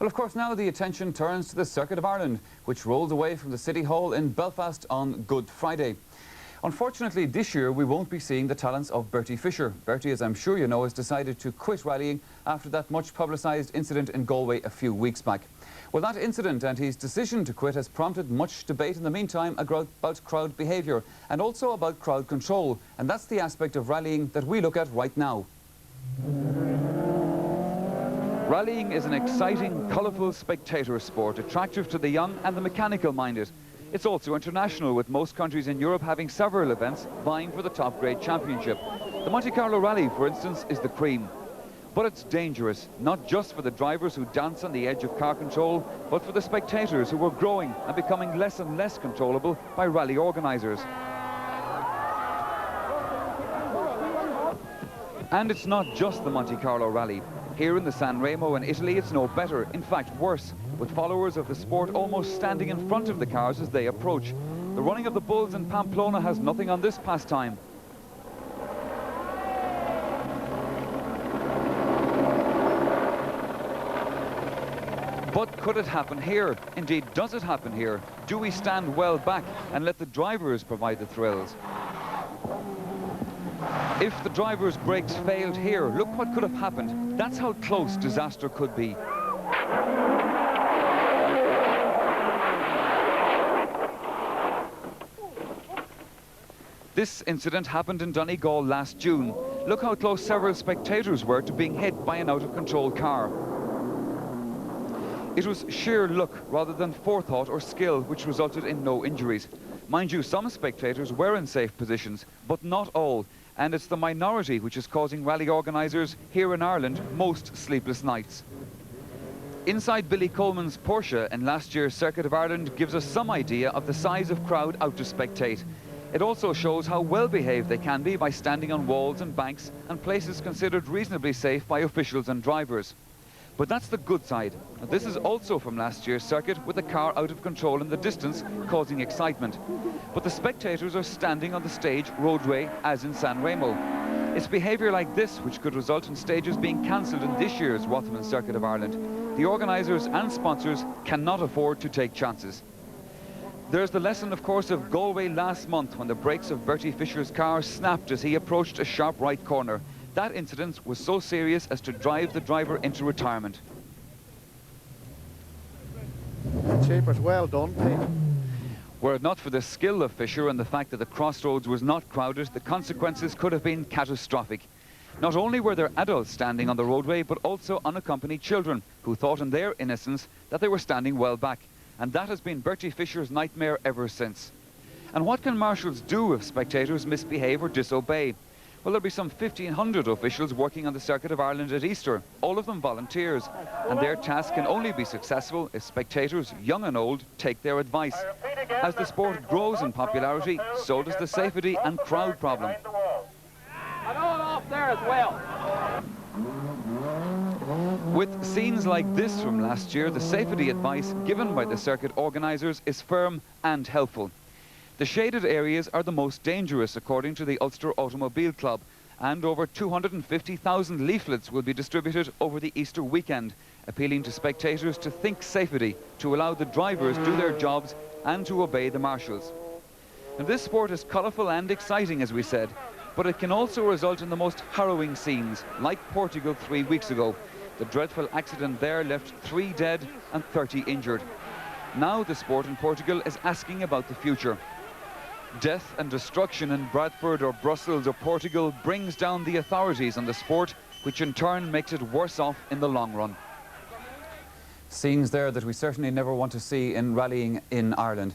Well, of course, now the attention turns to the Circuit of Ireland, which rolls away from the City Hall in Belfast on Good Friday. Unfortunately, this year we won't be seeing the talents of Bertie Fisher. Bertie, as I'm sure you know, has decided to quit rallying after that much publicised incident in Galway a few weeks back. Well, that incident and his decision to quit has prompted much debate in the meantime about crowd behaviour and also about crowd control. And that's the aspect of rallying that we look at right now. Rallying is an exciting, colourful spectator sport, attractive to the young and the mechanical-minded. It's also international, with most countries in Europe having several events vying for the top-grade championship. The Monte Carlo Rally, for instance, is the cream. But it's dangerous, not just for the drivers who dance on the edge of car control, but for the spectators who are growing and becoming less and less controllable by rally organisers. And it's not just the Monte Carlo Rally. Here in the San Remo in Italy, it's no better, in fact worse, with followers of the sport almost standing in front of the cars as they approach. The running of the bulls in Pamplona has nothing on this pastime. But could it happen here? Indeed, does it happen here? Do we stand well back and let the drivers provide the thrills? If the driver's brakes failed here, look what could have happened. That's how close disaster could be. This incident happened in Donegal last June. Look how close several spectators were to being hit by an out-of-control car. It was sheer luck rather than forethought or skill which resulted in no injuries. Mind you, some spectators were in safe positions, but not all. And it's the minority which is causing rally organisers here in Ireland most sleepless nights. Inside Billy Coleman's Porsche in last year's Circuit of Ireland gives us some idea of the size of crowd out to spectate. It also shows how well behaved they can be by standing on walls and banks and places considered reasonably safe by officials and drivers. But that's the good side. This is also from last year's circuit, with the car out of control in the distance, causing excitement. But the spectators are standing on the stage roadway, as in San Remo. It's behaviour like this which could result in stages being cancelled in this year's Rotherham Circuit of Ireland. The organisers and sponsors cannot afford to take chances. There's the lesson, of course, of Galway last month, when the brakes of Bertie Fisher's car snapped as he approached a sharp right corner. That incident was so serious as to drive the driver into retirement. Chapers, well done, Pete. Were it not for the skill of Fisher and the fact that the crossroads was not crowded, the consequences could have been catastrophic. Not only were there adults standing on the roadway, but also unaccompanied children who thought in their innocence that they were standing well back. And that has been Bertie Fisher's nightmare ever since. And what can marshals do if spectators misbehave or disobey? Well, there'll be some 1,500 officials working on the Circuit of Ireland at Easter, all of them volunteers. And their task can only be successful if spectators, young and old, take their advice. As the sport grows in popularity, so does the safety and crowd problem. And on off there as well. With scenes like this from last year, the safety advice given by the circuit organisers is firm and helpful. The shaded areas are the most dangerous, according to the Ulster Automobile Club, and over 250,000 leaflets will be distributed over the Easter weekend, appealing to spectators to think safety, to allow the drivers do their jobs and to obey the marshals. And this sport is colourful and exciting, as we said, but it can also result in the most harrowing scenes, like Portugal 3 weeks ago. The dreadful accident there left 3 dead and 30 injured. Now the sport in Portugal is asking about the future. Death and destruction in Bradford or Brussels or Portugal brings down the authorities on the sport, which in turn makes it worse off in the long run. Scenes there that we certainly never want to see in rallying in Ireland.